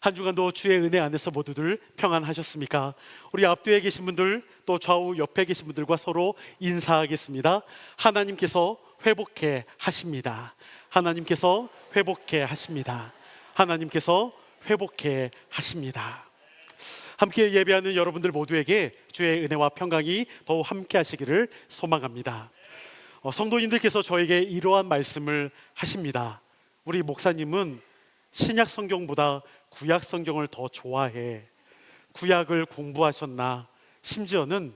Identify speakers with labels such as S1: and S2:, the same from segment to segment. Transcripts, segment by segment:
S1: 한 주간도 주의 은혜 안에서 모두들 평안하셨습니까? 우리 앞뒤에 계신 분들 또 좌우 옆에 계신 분들과 서로 인사하겠습니다. 하나님께서 회복해 하십니다. 하나님께서 회복해 하십니다. 하나님께서 회복해 하십니다. 함께 예배하는 여러분들 모두에게 주의 은혜와 평강이 더욱 함께 하시기를 소망합니다. 성도님들께서 저에게 이러한 말씀을 하십니다. 우리 목사님은 신약 성경보다 구약 성경을 더 좋아해. 구약을 공부하셨나? 심지어는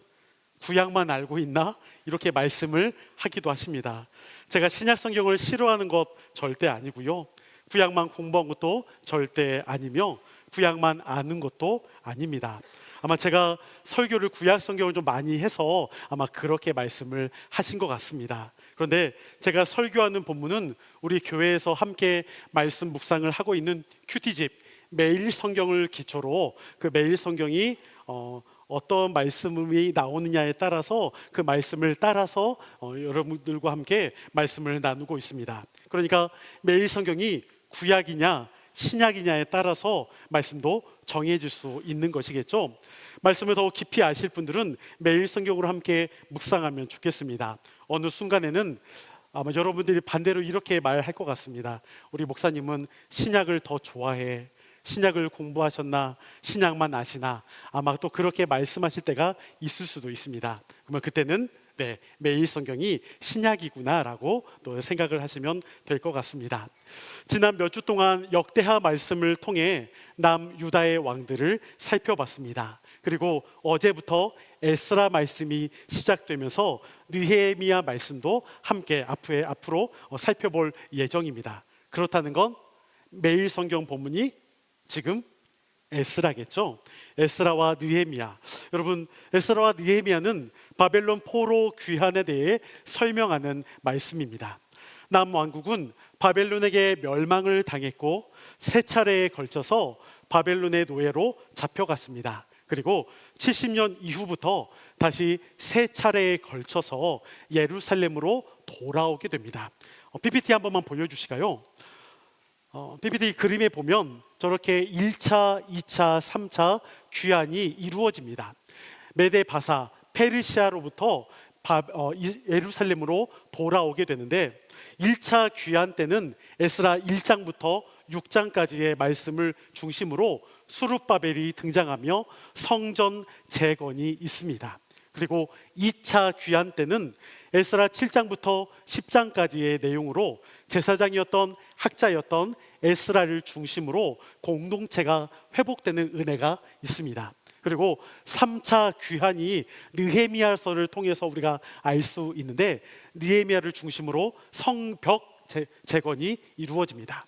S1: 구약만 알고 있나? 이렇게 말씀을 하기도 하십니다. 제가 신약 성경을 싫어하는 것 절대 아니고요, 구약만 공부한 것도 절대 아니며 구약만 아는 것도 아닙니다. 아마 제가 설교를 구약 성경을 좀 많이 해서 아마 그렇게 말씀을 하신 것 같습니다. 그런데 제가 설교하는 본문은 우리 교회에서 함께 말씀 묵상을 하고 있는 큐티집 매일 성경을 기초로 그 매일 성경이 어떤 말씀이 나오느냐에 따라서 그 말씀을 따라서 여러분들과 함께 말씀을 나누고 있습니다. 그러니까 매일 성경이 구약이냐 신약이냐에 따라서 말씀도 정해질 수 있는 것이겠죠. 말씀을 더 깊이 아실 분들은 매일 성경으로 함께 묵상하면 좋겠습니다. 어느 순간에는 아마 여러분들이 반대로 이렇게 말할 것 같습니다. 우리 목사님은 신약을 더 좋아해. 신약을 공부하셨나? 신약만 아시나? 아마 또 그렇게 말씀하실 때가 있을 수도 있습니다. 그러면 그때는 매일 성경이 신약이구나라고 또 생각을 하시면 될 것 같습니다. 지난 몇 주 동안 역대하 말씀을 통해 남유다의 왕들을 살펴봤습니다. 그리고 어제부터 에스라 말씀이 시작되면서 느헤미야 말씀도 함께 앞으로 살펴볼 예정입니다. 그렇다는 건 매일 성경 본문이 지금 에스라겠죠. 에스라와 느헤미야. 여러분, 에스라와 느헤미야는 바벨론 포로 귀환에 대해 설명하는 말씀입니다. 남왕국은 바벨론에게 멸망을 당했고 세 차례에 걸쳐서 바벨론의 노예로 잡혀갔습니다. 그리고 70년 이후부터 다시 세 차례에 걸쳐서 예루살렘으로 돌아오게 됩니다. PPT 한 번만 보여주실까요? PPT 그림에 보면 저렇게 1차, 2차, 3차 귀환이 이루어집니다. 메데 바사, 페르시아로부터 예루살렘으로 돌아오게 되는데 1차 귀환 때는 에스라 1장부터 6장까지의 말씀을 중심으로 수룹바벨이 등장하며 성전 재건이 있습니다. 그리고 2차 귀환 때는 에스라 7장부터 10장까지의 내용으로 제사장이었던 학자였던 에스라를 중심으로 공동체가 회복되는 은혜가 있습니다. 그리고 3차 귀환이 느헤미야서를 통해서 우리가 알 수 있는데 느헤미야를 중심으로 성벽 재건이 이루어집니다.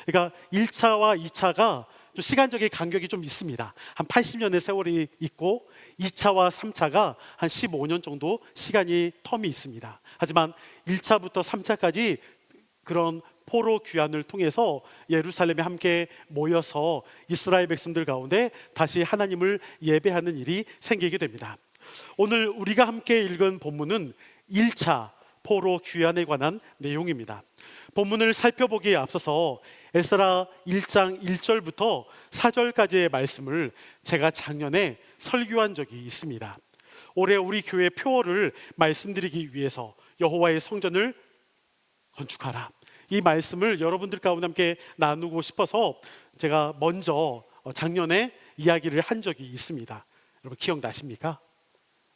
S1: 그러니까 1차와 2차가 좀 시간적인 간격이 좀 있습니다. 한 80년의 세월이 있고 2차와 3차가 한 15년 정도 시간이 텀이 있습니다. 하지만 1차부터 3차까지 그런 포로 귀환을 통해서 예루살렘에 함께 모여서 이스라엘 백성들 가운데 다시 하나님을 예배하는 일이 생기게 됩니다. 오늘 우리가 함께 읽은 본문은 1차 포로 귀환에 관한 내용입니다. 본문을 살펴보기에 앞서서 에스라 1장 1절부터 4절까지의 말씀을 제가 작년에 설교한 적이 있습니다. 올해 우리 교회 표어를 말씀드리기 위해서 여호와의 성전을 건축하라, 이 말씀을 여러분들 가운데 함께 나누고 싶어서 제가 먼저 작년에 이야기를 한 적이 있습니다. 여러분 기억나십니까?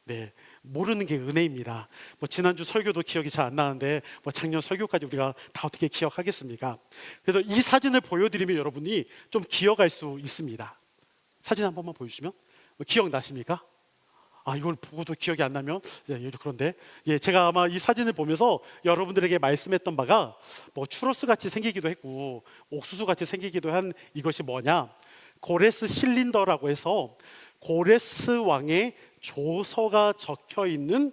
S1: 네, 모르는 게 은혜입니다. 지난주 설교도 기억이 잘 안 나는데 작년 설교까지 우리가 다 어떻게 기억하겠습니까? 그래서 이 사진을 보여드리면 여러분이 좀 기억할 수 있습니다. 사진 한 번만 보여주시면 기억나십니까? 이걸 보고도 기억이 안 나면 그런데 제가 아마 이 사진을 보면서 여러분들에게 말씀했던 바가 추러스 같이 생기기도 했고 옥수수 같이 생기기도 한 이것이 뭐냐, 고레스 실린더라고 해서 고레스 왕의 조서가 적혀 있는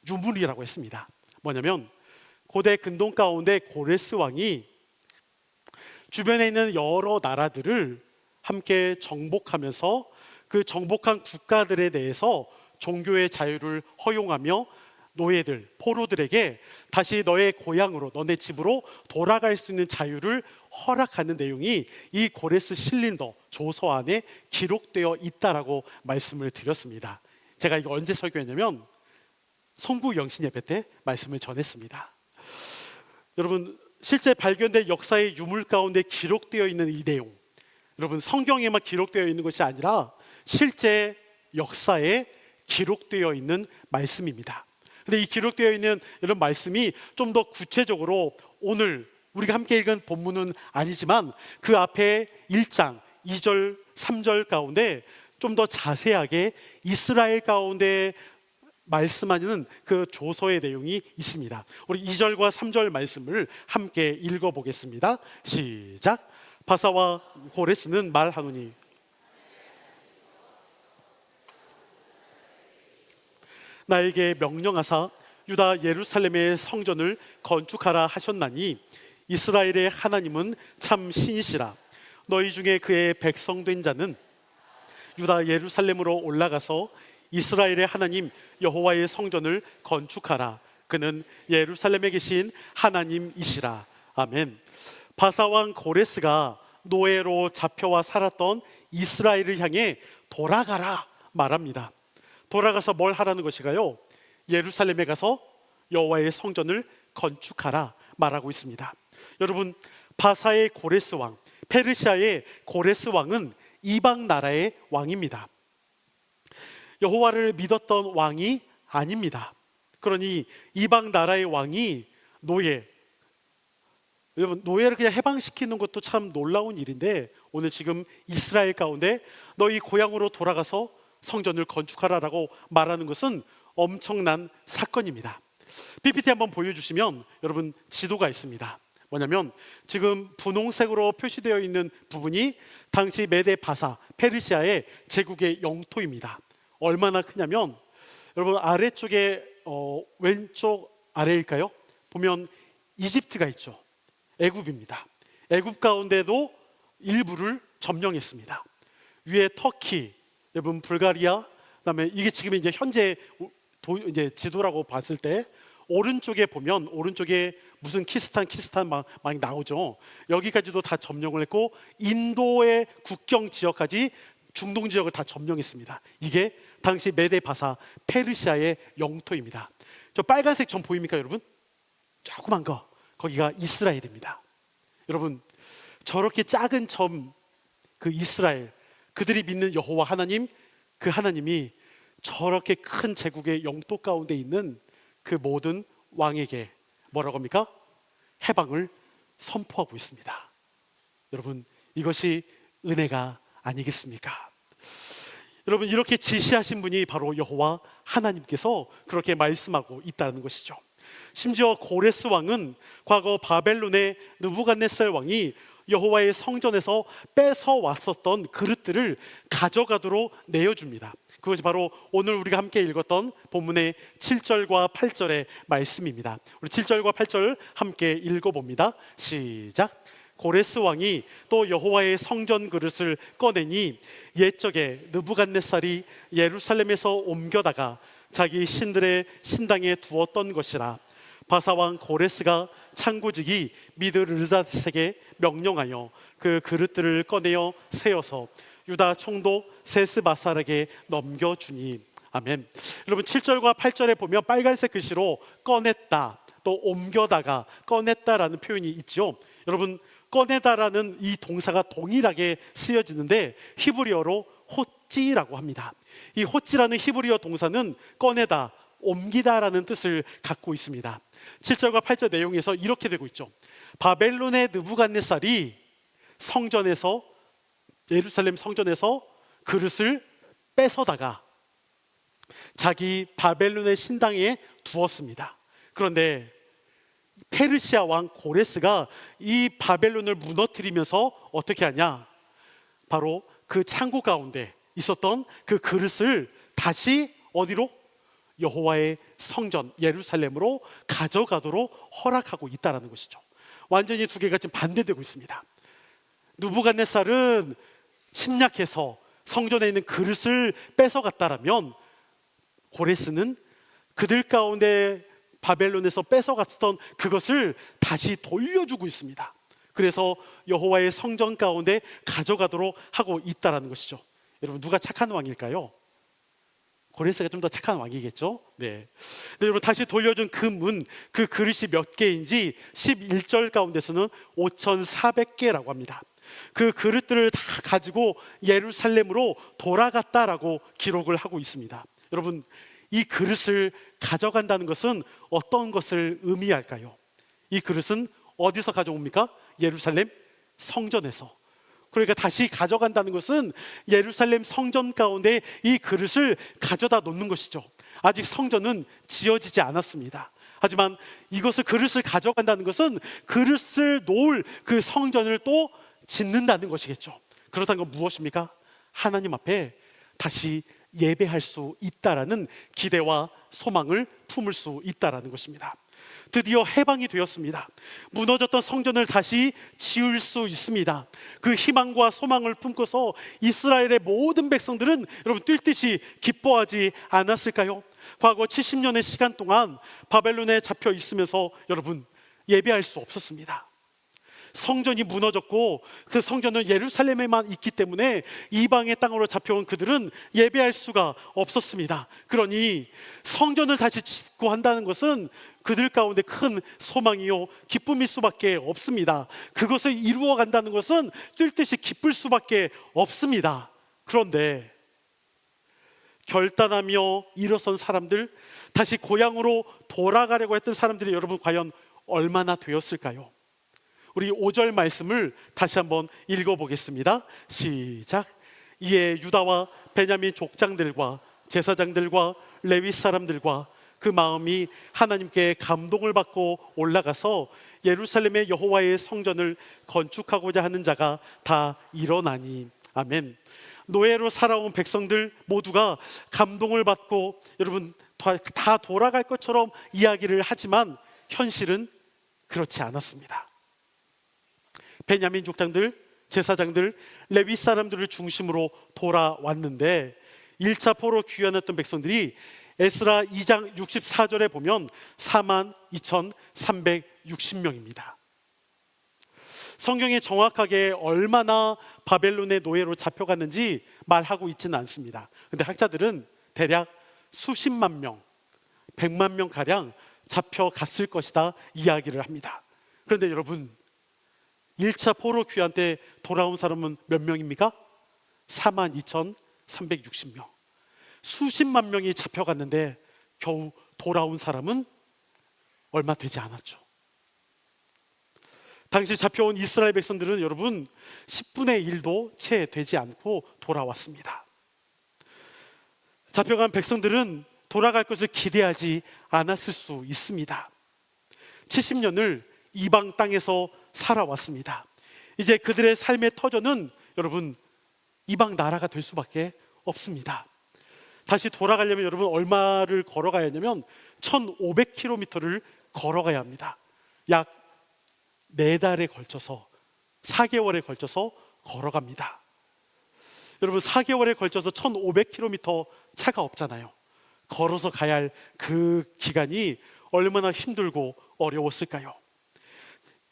S1: 유물이라고 했습니다. 뭐냐면 고대 근동 가운데 고레스 왕이 주변에 있는 여러 나라들을 함께 정복하면서 그 정복한 국가들에 대해서 종교의 자유를 허용하며 노예들, 포로들에게 다시 너의 고향으로, 너네 집으로 돌아갈 수 있는 자유를 허락하는 내용이 이 고레스 실린더 조서 안에 기록되어 있다라고 말씀을 드렸습니다. 제가 이거 언제 설교했냐면 성부 영신 예배 때 말씀을 전했습니다. 여러분, 실제 발견된 역사의 유물 가운데 기록되어 있는 이 내용, 여러분 성경에만 기록되어 있는 것이 아니라 실제 역사에 기록되어 있는 말씀입니다. 근데 이 기록되어 있는 이런 말씀이 좀 더 구체적으로 오늘 우리가 함께 읽은 본문은 아니지만 그 앞에 1장 2절 3절 가운데 좀 더 자세하게 이스라엘 가운데 말씀하는 그 조서의 내용이 있습니다. 우리 2절과 3절 말씀을 함께 읽어보겠습니다. 시작. 바사와 고레스는 말하노니 나에게 명령하사 유다 예루살렘의 성전을 건축하라 하셨나니 이스라엘의 하나님은 참 신이시라. 너희 중에 그의 백성된 자는 유다 예루살렘으로 올라가서 이스라엘의 하나님 여호와의 성전을 건축하라. 그는 예루살렘에 계신 하나님이시라. 아멘. 바사 왕 고레스가 노예로 잡혀와 살았던 이스라엘을 향해 돌아가라 말합니다. 돌아가서 뭘 하라는 것일까요? 예루살렘에 가서 여호와의 성전을 건축하라 말하고 있습니다. 여러분, 바사의 고레스 왕, 페르시아의 고레스 왕은 이방 나라의 왕입니다. 여호와를 믿었던 왕이 아닙니다. 그러니 이방 나라의 왕이 여러분, 노예를 그냥 해방시키는 것도 참 놀라운 일인데 오늘 지금 이스라엘 가운데 너희 고향으로 돌아가서 성전을 건축하라라고 말하는 것은 엄청난 사건입니다. PPT 한번 보여주시면 여러분 지도가 있습니다. 뭐냐면 지금 분홍색으로 표시되어 있는 부분이 당시 메데 바사 페르시아의 제국의 영토입니다. 얼마나 크냐면 여러분 아래쪽에 왼쪽 아래일까요? 보면 이집트가 있죠. 애굽입니다. 애굽 가운데도 일부를 점령했습니다. 위에 터키, 여러분 불가리아, 그다음에 이게 지금 이제 현재 이제 지도라고 봤을 때 오른쪽에 보면 오른쪽에 무슨 키스탄 막 나오죠. 여기까지도 다 점령을 했고 인도의 국경 지역까지 중동 지역을 다 점령했습니다. 이게 당시 메데 바사 페르시아의 영토입니다. 저 빨간색 점 보입니까, 여러분? 조그만 거, 거기가 이스라엘입니다. 여러분, 저렇게 작은 점, 그 이스라엘, 그들이 믿는 여호와 하나님, 그 하나님이 저렇게 큰 제국의 영토 가운데 있는 그 모든 왕에게 뭐라고 합니까? 해방을 선포하고 있습니다. 여러분, 이것이 은혜가 아니겠습니까? 여러분, 이렇게 지시하신 분이 바로 여호와 하나님께서 그렇게 말씀하고 있다는 것이죠. 심지어 고레스 왕은 과거 바벨론의 느부갓네살 왕이 여호와의 성전에서 뺏어 왔었던 그릇들을 가져가도록 내어줍니다. 그것이 바로 오늘 우리가 함께 읽었던 본문의 7절과 8절의 말씀입니다. 우리 7절과 8절 함께 읽어봅니다. 시작. 고레스 왕이 또 여호와의 성전 그릇을 꺼내니 옛적에 느부갓네살이 예루살렘에서 옮겨다가 자기 신들의 신당에 두었던 것이라. 바사왕 고레스가 창고직이 미드르다색에 명령하여 그 그릇들을 꺼내어 세어서 유다 총독 세스바살에게 넘겨주니. 아멘. 여러분 7절과 8절에 보면 빨간색 글씨로 꺼냈다, 또 옮겨다가 꺼냈다라는 표현이 있죠. 여러분, 꺼내다라는 이 동사가 동일하게 쓰여지는데 히브리어로 호찌라고 합니다. 이 호찌라는 히브리어 동사는 꺼내다, 옮기다라는 뜻을 갖고 있습니다. 7절과 8절 내용에서 이렇게 되고 있죠. 바벨론의 느부갓네살이 성전에서, 예루살렘 성전에서 그릇을 뺏어다가 자기 바벨론의 신당에 두었습니다. 그런데 페르시아 왕 고레스가 이 바벨론을 무너뜨리면서 어떻게 하냐? 바로 그 창고 가운데 있었던 그 그릇을 다시 어디로? 여호와의 성전 예루살렘으로 가져가도록 허락하고 있다는 것이죠. 완전히 두 개가 지금 반대되고 있습니다. 느부갓네살은 침략해서 성전에 있는 그릇을 뺏어갔다라면 고레스는 그들 가운데 바벨론에서 뺏어갔던 그것을 다시 돌려주고 있습니다. 그래서 여호와의 성전 가운데 가져가도록 하고 있다라는 것이죠. 여러분, 누가 착한 왕일까요? 고레스가 좀 더 착한 왕이겠죠. 네. 근데 여러분, 다시 돌려준 그 문, 그 그릇이 몇 개인지 11절 가운데서는 5,400개라고 합니다. 그 그릇들을 다 가지고 예루살렘으로 돌아갔다라고 기록을 하고 있습니다. 여러분, 이 그릇을 가져간다는 것은 어떤 것을 의미할까요? 이 그릇은 어디서 가져옵니까? 예루살렘 성전에서. 그러니까 다시 가져간다는 것은 예루살렘 성전 가운데 이 그릇을 가져다 놓는 것이죠. 아직 성전은 지어지지 않았습니다. 하지만 이것을, 그릇을 가져간다는 것은 그릇을 놓을 그 성전을 또 짓는다는 것이겠죠. 그렇다는 건 무엇입니까? 하나님 앞에 다시 예배할 수 있다라는 기대와 소망을 품을 수 있다라는 것입니다. 드디어 해방이 되었습니다. 무너졌던 성전을 다시 지을 수 있습니다. 그 희망과 소망을 품고서 이스라엘의 모든 백성들은 여러분 뛸 듯이 기뻐하지 않았을까요? 과거 70년의 시간 동안 바벨론에 잡혀 있으면서 여러분 예배할 수 없었습니다. 성전이 무너졌고 그 성전은 예루살렘에만 있기 때문에 이방의 땅으로 잡혀온 그들은 예배할 수가 없었습니다. 그러니 성전을 다시 짓고 한다는 것은 그들 가운데 큰 소망이요 기쁨일 수밖에 없습니다. 그것을 이루어 간다는 것은 뛸 듯이 기쁠 수밖에 없습니다. 그런데 결단하며 일어선 사람들, 다시 고향으로 돌아가려고 했던 사람들이 여러분 과연 얼마나 되었을까요? 우리 5절 말씀을 다시 한번 읽어보겠습니다. 시작. 이에 유다와 베냐민 족장들과 제사장들과 레위 사람들과 그 마음이 하나님께 감동을 받고 올라가서 예루살렘의 여호와의 성전을 건축하고자 하는 자가 다 일어나니. 아멘. 노예로 살아온 백성들 모두가 감동을 받고 여러분 다 돌아갈 것처럼 이야기를 하지만 현실은 그렇지 않았습니다. 베냐민 족장들, 제사장들, 레위 사람들을 중심으로 돌아왔는데 1차 포로 귀환했던 백성들이 에스라 2장 64절에 보면 42,360명입니다. 성경에 정확하게 얼마나 바벨론의 노예로 잡혀갔는지 말하고 있지는 않습니다. 근데 학자들은 대략 수십만 명, 100만 명 가량 잡혀갔을 것이다 이야기를 합니다. 그런데 여러분 1차 포로 귀환 때 돌아온 사람은 몇 명입니까? 42,360명. 수십만 명이 잡혀갔는데 겨우 돌아온 사람은 얼마 되지 않았죠. 당시 잡혀온 이스라엘 백성들은 여러분 10분의 1도 채 되지 않고 돌아왔습니다. 잡혀간 백성들은 돌아갈 것을 기대하지 않았을 수 있습니다. 70년을 이방 땅에서 살아왔습니다. 이제 그들의 삶의 터전은 여러분 이방 나라가 될 수밖에 없습니다. 다시 돌아가려면 여러분 얼마를 걸어가야 하냐면 1,500km를 걸어가야 합니다. 약 4달에 걸쳐서 4개월에 걸쳐서 걸어갑니다. 여러분 4개월에 걸쳐서 1,500km 차가 없잖아요. 걸어서 가야 할 그 기간이 얼마나 힘들고 어려웠을까요?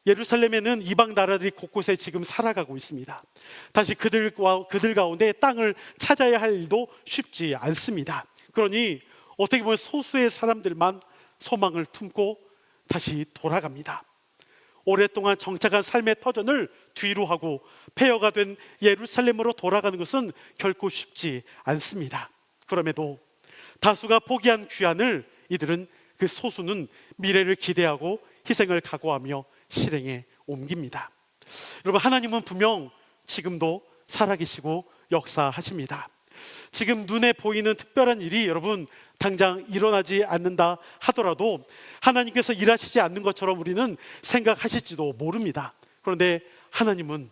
S1: 예루살렘에는 이방 나라들이 곳곳에 지금 살아가고 있습니다. 다시 그들 가운데 땅을 찾아야 할 일도 쉽지 않습니다. 그러니 어떻게 보면 소수의 사람들만 소망을 품고 다시 돌아갑니다. 오랫동안 정착한 삶의 터전을 뒤로 하고 폐허가 된 예루살렘으로 돌아가는 것은 결코 쉽지 않습니다. 그럼에도 다수가 포기한 귀환을 이들은, 그 소수는 미래를 기대하고 희생을 각오하며 실행에 옮깁니다. 여러분 하나님은 분명 지금도 살아계시고 역사하십니다. 지금 눈에 보이는 특별한 일이 여러분 당장 일어나지 않는다 하더라도 하나님께서 일하시지 않는 것처럼 우리는 생각하실지도 모릅니다. 그런데 하나님은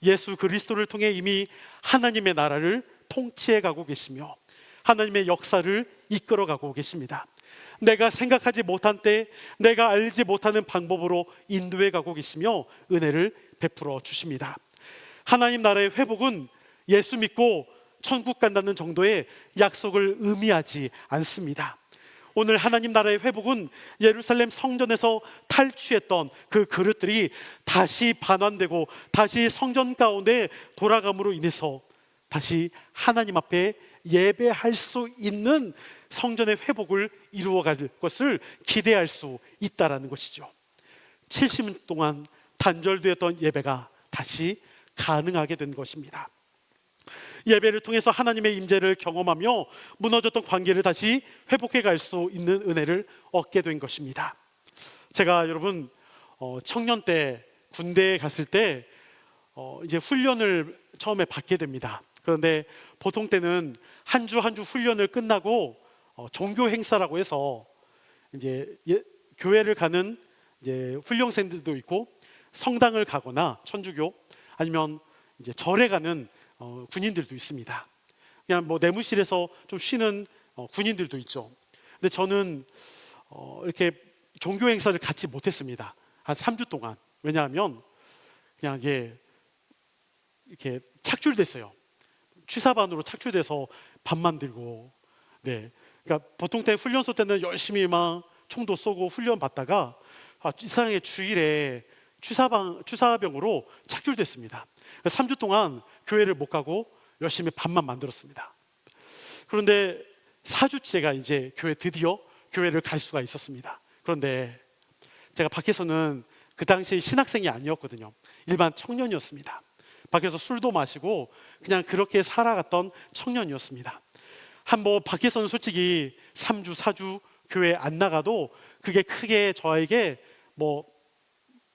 S1: 예수 그리스도를 통해 이미 하나님의 나라를 통치해 가고 계시며 하나님의 역사를 이끌어 가고 계십니다. 내가 생각하지 못한 때 내가 알지 못하는 방법으로 인도해 가고 계시며 은혜를 베풀어 주십니다. 하나님 나라의 회복은 예수 믿고 천국 간다는 정도의 약속을 의미하지 않습니다. 오늘 하나님 나라의 회복은 예루살렘 성전에서 탈취했던 그 그릇들이 다시 반환되고 다시 성전 가운데 돌아감으로 인해서 다시 하나님 앞에 예배할 수 있는 성전의 회복을 이루어갈 것을 기대할 수 있다라는 것이죠. 70년 동안 단절되었던 예배가 다시 가능하게 된 것입니다. 예배를 통해서 하나님의 임재를 경험하며 무너졌던 관계를 다시 회복해 갈 수 있는 은혜를 얻게 된 것입니다. 제가 여러분 청년 때 군대에 갔을 때 이제 훈련을 처음에 받게 됩니다. 그런데 보통 때는 한 주 한 주 훈련을 끝나고 종교 행사라고 해서 이제 교회를 가는 이제 훈련생들도 있고 성당을 가거나 천주교 아니면 이제 절에 가는 군인들도 있습니다. 그냥 뭐 내무실에서 좀 쉬는 군인들도 있죠. 근데 저는 이렇게 종교 행사를 갖지 못했습니다. 한 3주 동안. 왜냐하면 그냥 이렇게 착출됐어요. 취사반으로 착출돼서 밥 만들고, 네. 그러니까 보통 때 훈련소 때는 열심히 막 총도 쏘고 훈련 받다가 이상하게 주일에 취사병으로 착출됐습니다. 3주 동안 교회를 못 가고 열심히 밥만 만들었습니다. 그런데 4주째가 이제 드디어 교회를 갈 수가 있었습니다. 그런데 제가 밖에서는 그 당시에 신학생이 아니었거든요. 일반 청년이었습니다. 밖에서 술도 마시고 그냥 그렇게 살아갔던 청년이었습니다. 밖에서는 솔직히 3주, 4주 교회 안 나가도 그게 크게 저에게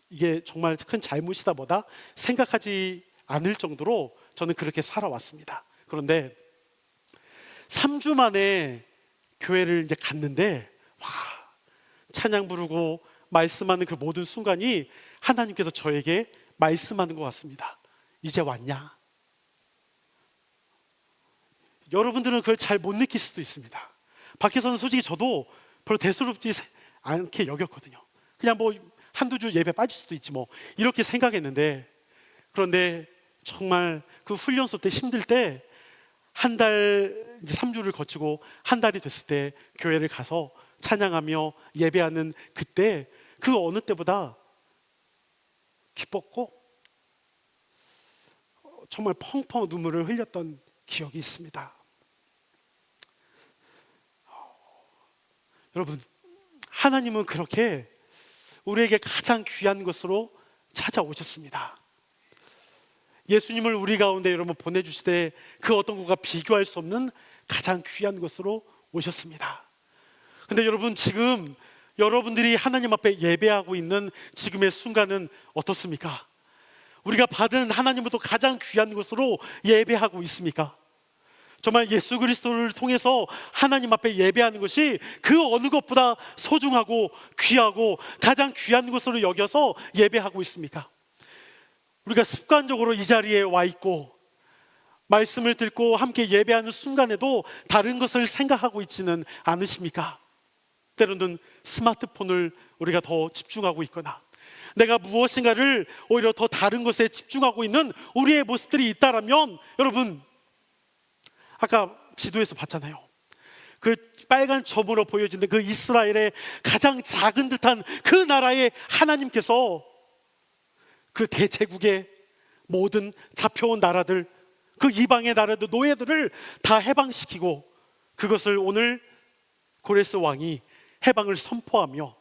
S1: 이게 정말 큰 잘못이다 뭐다 생각하지 않을 정도로 저는 그렇게 살아왔습니다. 그런데 3주 만에 교회를 이제 갔는데 찬양 부르고 말씀하는 그 모든 순간이 하나님께서 저에게 말씀하는 것 같습니다. 이제 왔냐? 여러분들은 그걸 잘 못 느낄 수도 있습니다. 밖에서는 솔직히 저도 별로 대수롭지 않게 여겼거든요. 그냥 한두 주 예배 빠질 수도 있지 이렇게 생각했는데, 그런데 정말 그 훈련소 때 힘들 때 한 달, 이제 3주를 거치고 한 달이 됐을 때 교회를 가서 찬양하며 예배하는 그때 그 어느 때보다 기뻤고 정말 펑펑 눈물을 흘렸던 기억이 있습니다. 여러분, 하나님은 그렇게 우리에게 가장 귀한 것으로 찾아오셨습니다. 예수님을 우리 가운데 여러분 보내주실 때 그 어떤 것과 비교할 수 없는 가장 귀한 것으로 오셨습니다. 근데 여러분, 지금 여러분들이 하나님 앞에 예배하고 있는 지금의 순간은 어떻습니까? 우리가 받은 하나님으로부터 가장 귀한 것으로 예배하고 있습니까? 정말 예수 그리스도를 통해서 하나님 앞에 예배하는 것이 그 어느 것보다 소중하고 귀하고 가장 귀한 것으로 여겨서 예배하고 있습니까? 우리가 습관적으로 이 자리에 와 있고 말씀을 듣고 함께 예배하는 순간에도 다른 것을 생각하고 있지는 않으십니까? 때로는 스마트폰을 우리가 더 집중하고 있거나 내가 무엇인가를 오히려 더 다른 것에 집중하고 있는 우리의 모습들이 있다라면, 여러분, 아까 지도에서 봤잖아요. 그 빨간 점으로 보여지는 그 이스라엘의 가장 작은 듯한 그 나라의 하나님께서 그 대제국의 모든 잡혀온 나라들, 그 이방의 나라들, 노예들을 다 해방시키고 그것을 오늘 고레스 왕이 해방을 선포하며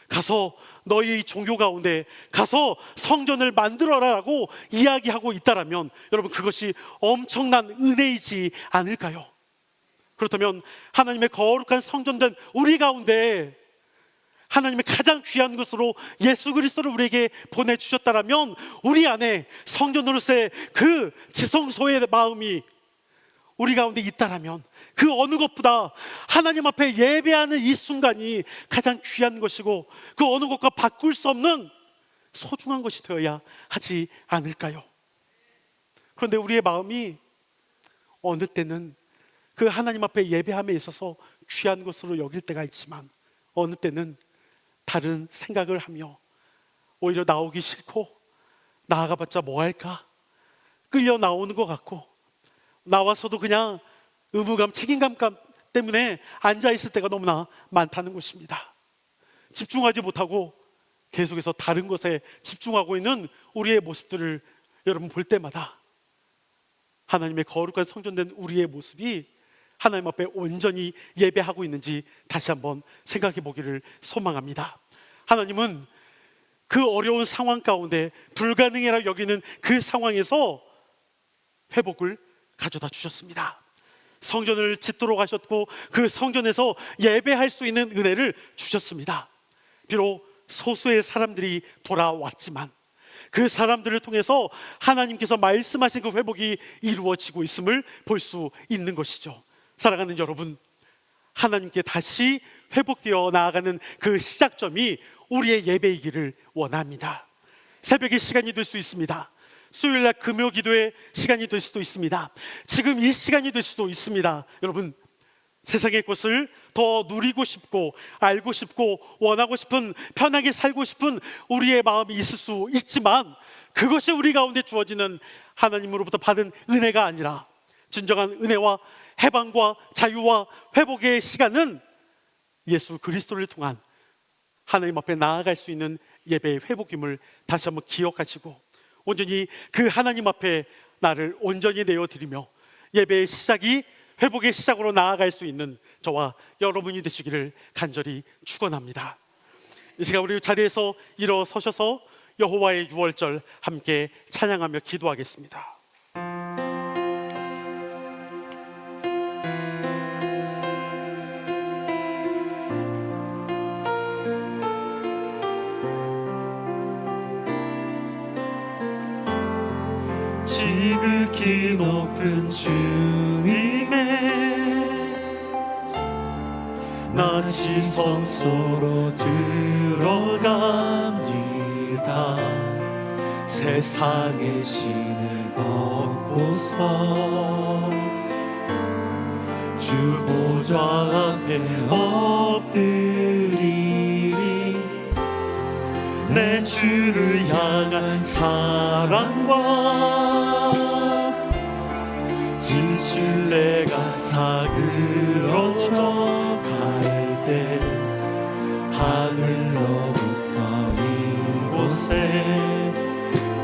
S1: 가서 너희 종교 가운데 가서 성전을 만들어라라고 이야기하고 있다라면, 여러분, 그것이 엄청난 은혜이지 않을까요? 그렇다면 하나님의 거룩한 성전된 우리 가운데 하나님의 가장 귀한 것으로 예수 그리스도를 우리에게 보내주셨다라면, 우리 안에 성전으로서의 그 지성소의 마음이 우리 가운데 있다라면 그 어느 것보다 하나님 앞에 예배하는 이 순간이 가장 귀한 것이고 그 어느 것과 바꿀 수 없는 소중한 것이 되어야 하지 않을까요? 그런데 우리의 마음이 어느 때는 그 하나님 앞에 예배함에 있어서 귀한 것으로 여길 때가 있지만, 어느 때는 다른 생각을 하며 오히려 나오기 싫고 나아가봤자 뭐 할까? 끌려 나오는 것 같고 나와서도 그냥 의무감, 책임감 때문에 앉아있을 때가 너무나 많다는 것입니다. 집중하지 못하고 계속해서 다른 것에 집중하고 있는 우리의 모습들을 여러분 볼 때마다 하나님의 거룩한 성전된 우리의 모습이 하나님 앞에 온전히 예배하고 있는지 다시 한번 생각해 보기를 소망합니다. 하나님은 그 어려운 상황 가운데 불가능이라 여기는 그 상황에서 회복을 가져다 주셨습니다. 성전을 짓도록 하셨고 그 성전에서 예배할 수 있는 은혜를 주셨습니다. 비록 소수의 사람들이 돌아왔지만 그 사람들을 통해서 하나님께서 말씀하신 그 회복이 이루어지고 있음을 볼 수 있는 것이죠. 사랑하는 여러분, 하나님께 다시 회복되어 나아가는 그 시작점이 우리의 예배이기를 원합니다. 새벽의 시간이 될 수 있습니다. 수요일날 금요 기도의 시간이 될 수도 있습니다. 지금 이 시간이 될 수도 있습니다. 여러분, 세상의 것을 더 누리고 싶고 알고 싶고 원하고 싶은, 편하게 살고 싶은 우리의 마음이 있을 수 있지만 그것이 우리 가운데 주어지는 하나님으로부터 받은 은혜가 아니라 진정한 은혜와 해방과 자유와 회복의 시간은 예수 그리스도를 통한 하나님 앞에 나아갈 수 있는 예배의 회복임을 다시 한번 기억하시고 온전히 그 하나님 앞에 나를 온전히 내어드리며 예배의 시작이 회복의 시작으로 나아갈 수 있는 저와 여러분이 되시기를 간절히 축원합니다. 이 시간 우리 자리에서 일어서셔서 여호와의 유월절 함께 찬양하며 기도하겠습니다.
S2: 지극히 높은 주님의 나치 성소로 들어갑니다. 세상의 신을 벗고서 주 보좌 앞에 엎드리리. 내 주를 향한 사랑과 진실 내가 사그러져 갈 때 하늘로부터 이곳에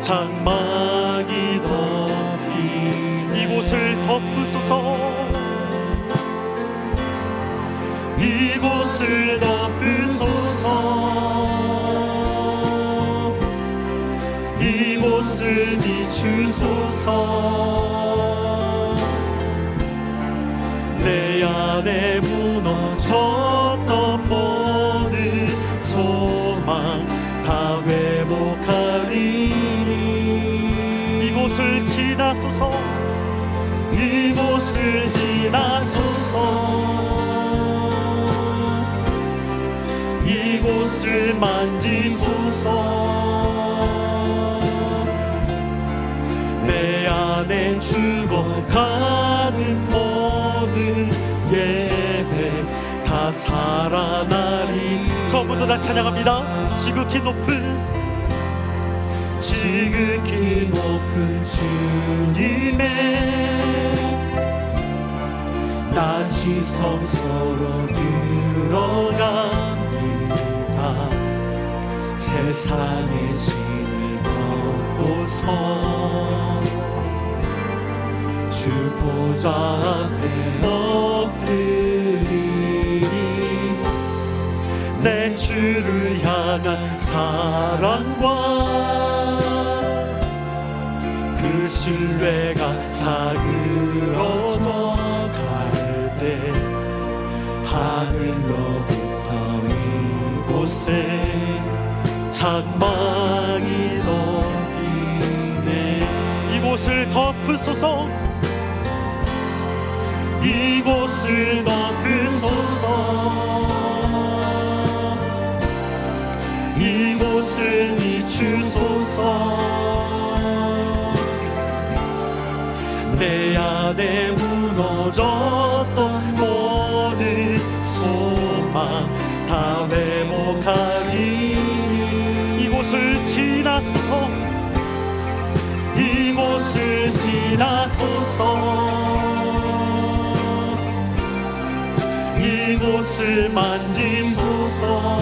S2: 장막이 덮인
S1: 이곳을 덮으소서.
S2: 이곳을 덮으소서. 이곳을 비추소서. 내 안에 무너졌던 모든 소망 다 회복하리니.
S1: 이곳을 지나소서.
S2: 이곳을 지나소서. 이곳을 만지소서. 내 안에 죽어가는 모든 예배 다 살아나리.
S1: 처음부터 다시 찬양합니다. 지극히 높은
S2: 주님의 나치 성소로 들어갑니다. 세상의 신을 벗고서 주 보좌 앞에 엎드리니. 내 주를 향한 사랑과 그 신뢰가 사그러져 갈 때 하늘로부터 이곳에 장막이 덮이네.
S1: 이곳을 덮으소서.
S2: 이곳을 덮으소서. 이곳을 비추소서. 내 안에 무너졌던 모든 소망 다 회복하리.
S1: 이곳을 지나소서.
S2: 이곳을 지나소서. 이곳을 만지소서.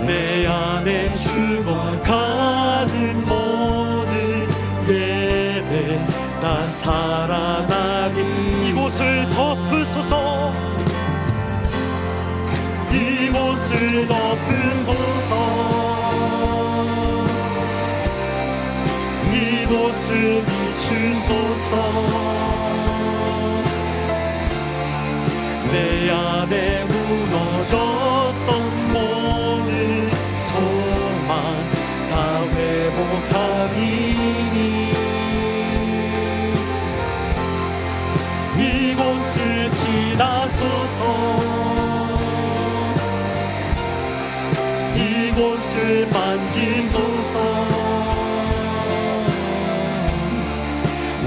S2: 내 안에 죽어가는 모든 예배 다 살아나리.
S1: 이곳을 덮으소서.
S2: 이곳을 덮으소서. 이곳을 비추소서. 내 안에 무너졌던 모든 소망 다 회복하리니. 이곳을 지나소서. 이곳을 만지소서.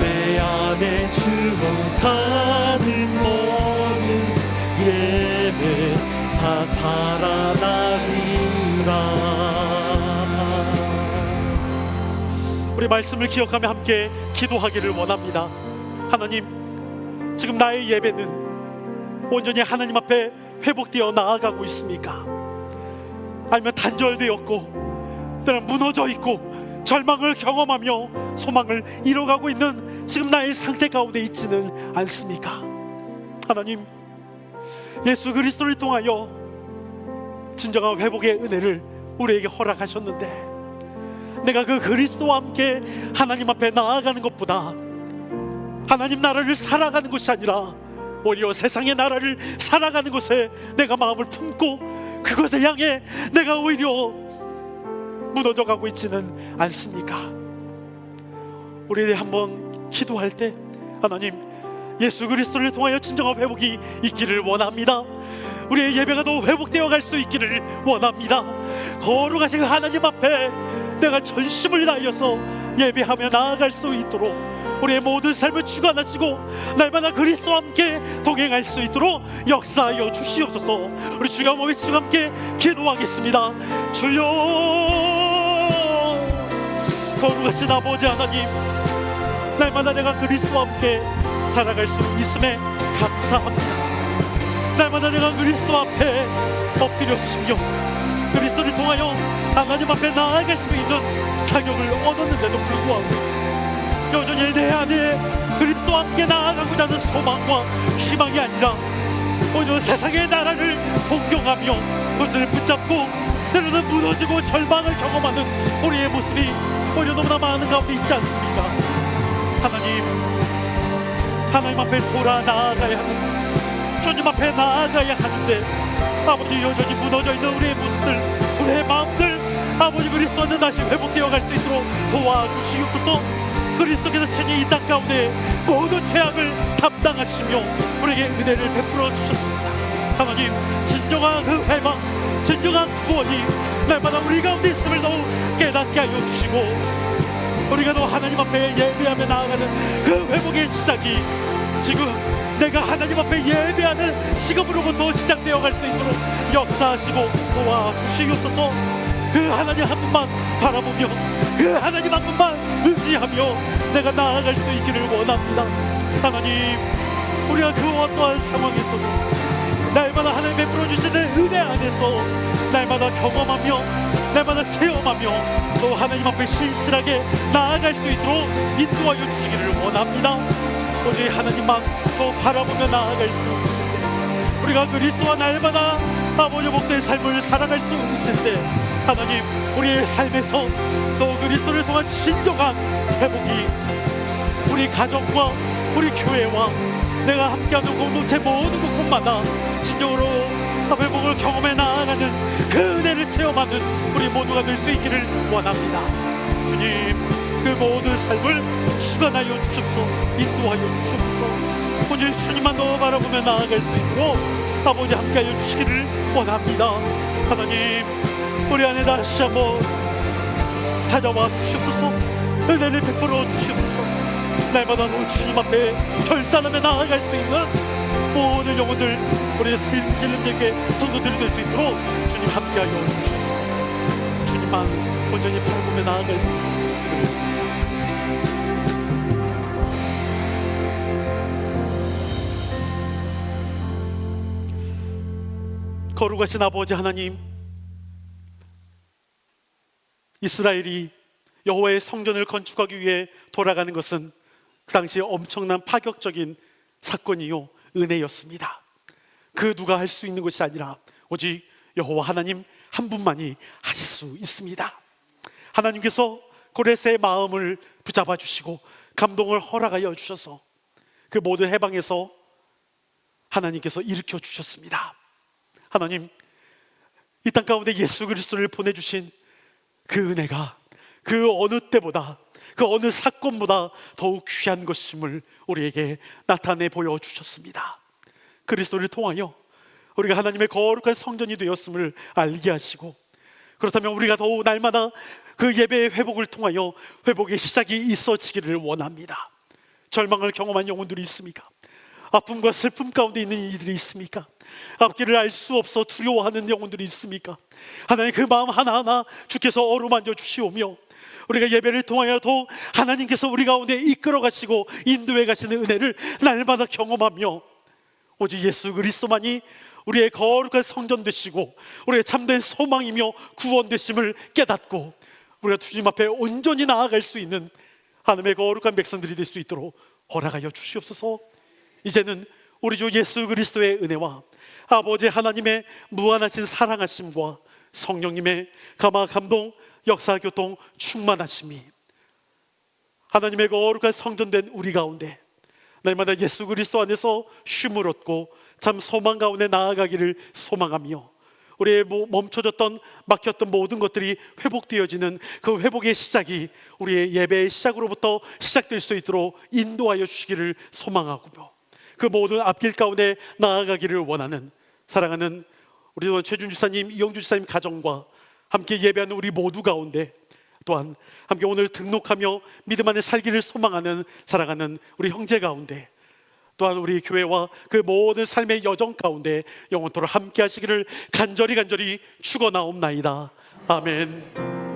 S2: 내 안에 죽어가는 모든 예배 다 살아나리라.
S1: 우리 말씀을 기억하며 함께 기도하기를 원합니다. 하나님, 지금 나의 예배는 온전히 하나님 앞에 회복되어 나아가고 있습니까? 아니면 단절되었고 때는 무너져 있고 절망을 경험하며 소망을 잃어가고 있는 지금 나의 상태 가운데 있지는 않습니까? 하나님, 예수 그리스도를 통하여 진정한 회복의 은혜를 우리에게 허락하셨는데, 내가 그 그리스도와 함께 하나님 앞에 나아가는 것보다 하나님 나라를 살아가는 것이 아니라 오히려 세상의 나라를 살아가는 것에 내가 마음을 품고 그것을 향해 내가 오히려 무너져 가고 있지는 않습니까? 우리 한번 기도할 때, 하나님, 예수 그리스도를 통하여 진정한 회복이 있기를 원합니다. 우리의 예배가 더 회복되어 갈 수 있기를 원합니다. 거룩하신 하나님 앞에 내가 전심을 다하여서 예배하며 나아갈 수 있도록 우리의 모든 삶을 주관하시고 날마다 그리스도와 함께 동행할 수 있도록 역사하여 주시옵소서. 우리 주가 모이시고 함께 기도하겠습니다. 주여, 거룩하신 아버지 하나님, 날마다 내가 그리스도와 함께 살아갈 수 있음에 감사합니다. 날마다 내가 그리스도 앞에 엎드려지며 그리스도를 통하여 하나님 앞에 나아갈 수 있는 자격을 얻었는데도 불구하고 여전히 내 안에 그리스도와 함께 나아가고자 하는 소망과 희망이 아니라 오히려 세상의 나라를 동경하며 그것을 붙잡고 때로는 무너지고 절망을 경험하는 우리의 모습이 오히려 너무나 많은 가운데 있지 않습니까? 하나님 앞에 돌아 나아가야 하는, 주님 앞에 나아가야 하는데 아버지, 여전히 무너져 있는 우리의 모습들, 우리의 마음들, 아버지 그리스도는 다시 회복되어 갈 수 있도록 도와주시옵소서. 그리스도께서 친히 이 땅 가운데 모든 죄악을 담당하시며 우리에게 은혜를 베풀어 주셨습니다. 하나님, 진정한 그 회망, 진정한 구원이 날마다 우리 가운데 있음을 더욱 깨닫게 하여 주시고, 우리가 또 하나님 앞에 예배하며 나아가는 그 회복의 시작이 지금 내가 하나님 앞에 예배하는 지금으로부터 시작되어 갈 수 있도록 역사하시고 도와주시옵소서. 그 하나님 한 분만 바라보며 그 하나님 한 분만 의지하며 내가 나아갈 수 있기를 원합니다. 하나님, 우리가 그 어떠한 상황에서도 날마다 하나님 베풀어 주시는 은혜 안에서 날마다 경험하며 날마다 체험하며 또 하나님 앞에 신실하게 나아갈 수 있도록 인도하여 주시기를 원합니다. 오직 하나님만 또 바라보며 나아갈 수 있을 때, 우리가 그리스도와 날마다 아버지 복된 삶을 살아갈 수 있을 때, 하나님, 우리의 삶에서 또 그리스도를 통한 진정한 회복이 우리 가정과 우리 교회와 내가 함께하는 공동체 모든 곳곳마다 진정으로 회복을 경험해 나아가는 그 은혜를 체험하는 우리 모두가 될 수 있기를 원합니다. 주님, 그 모든 삶을 주관하여 주옵소서, 인도하여 주옵소서. 오늘 주님만 더 바라보며 나아갈 수 있도록 아버지 함께하여 주시기를 원합니다. 하나님, 우리 안에 다시 한번 찾아와 주옵소서. 은혜를 베풀어 주옵소서. 날마다 주님 앞에 결단하며 나아갈 수 있는 모든 영혼들, 우리 신실님들께 성도들이 될 수 있도록 주님 함께하여 주시옵소서. 주님만 온전히 바라보며 나아갈 수 있도록 거룩하신 아버지 하나님, 이스라엘이 여호와의 성전을 건축하기 위해 돌아가는 것은 그 당시에 엄청난 파격적인 사건이요 은혜였습니다. 그 누가 할 수 있는 것이 아니라 오직 여호와 하나님 한 분만이 하실 수 있습니다. 하나님께서 고레스의 마음을 붙잡아 주시고 감동을 허락하여 주셔서 그 모든 해방에서 하나님께서 일으켜 주셨습니다. 하나님, 이 땅 가운데 예수 그리스도를 보내주신 그 은혜가 그 어느 때보다, 그 어느 사건보다 더욱 귀한 것임을 우리에게 나타내 보여주셨습니다. 그리스도를 통하여 우리가 하나님의 거룩한 성전이 되었음을 알게 하시고, 그렇다면 우리가 더욱 날마다 그 예배의 회복을 통하여 회복의 시작이 있어지기를 원합니다. 절망을 경험한 영혼들이 있습니까? 아픔과 슬픔 가운데 있는 이들이 있습니까? 앞길을 알 수 없어 두려워하는 영혼들이 있습니까? 하나님, 그 마음 하나하나 주께서 어루만져 주시오며 우리가 예배를 통하여 더욱 하나님께서 우리 가운데 이끌어 가시고 인도해 가시는 은혜를 날마다 경험하며 오직 예수 그리스도만이 우리의 거룩한 성전 되시고 우리의 참된 소망이며 구원 되심을 깨닫고 우리가 주님 앞에 온전히 나아갈 수 있는 하나님의 거룩한 백성들이 될 수 있도록 허락하여 주시옵소서. 이제는 우리 주 예수 그리스도의 은혜와 아버지 하나님의 무한하신 사랑하심과 성령님의 감화 감동 역사 교통 충만하심이 하나님의 거룩한 성전된 우리 가운데 날마다 예수 그리스도 안에서 쉼을 얻고 참 소망 가운데 나아가기를 소망하며 우리의 멈춰졌던 막혔던 모든 것들이 회복되어지는 그 회복의 시작이 우리의 예배의 시작으로부터 시작될 수 있도록 인도하여 주시기를 소망하고요, 그 모든 앞길 가운데 나아가기를 원하는 사랑하는 우리 최준 주사님, 이영주 주사님 가정과 함께 예배하는 우리 모두 가운데, 또한 함께 오늘 등록하며 믿음 안에 살기를 소망하는 사랑하는 우리 형제 가운데, 또한 우리 교회와 그 모든 삶의 여정 가운데 영원토록 함께 하시기를 간절히 축원하옵나이다. 아멘.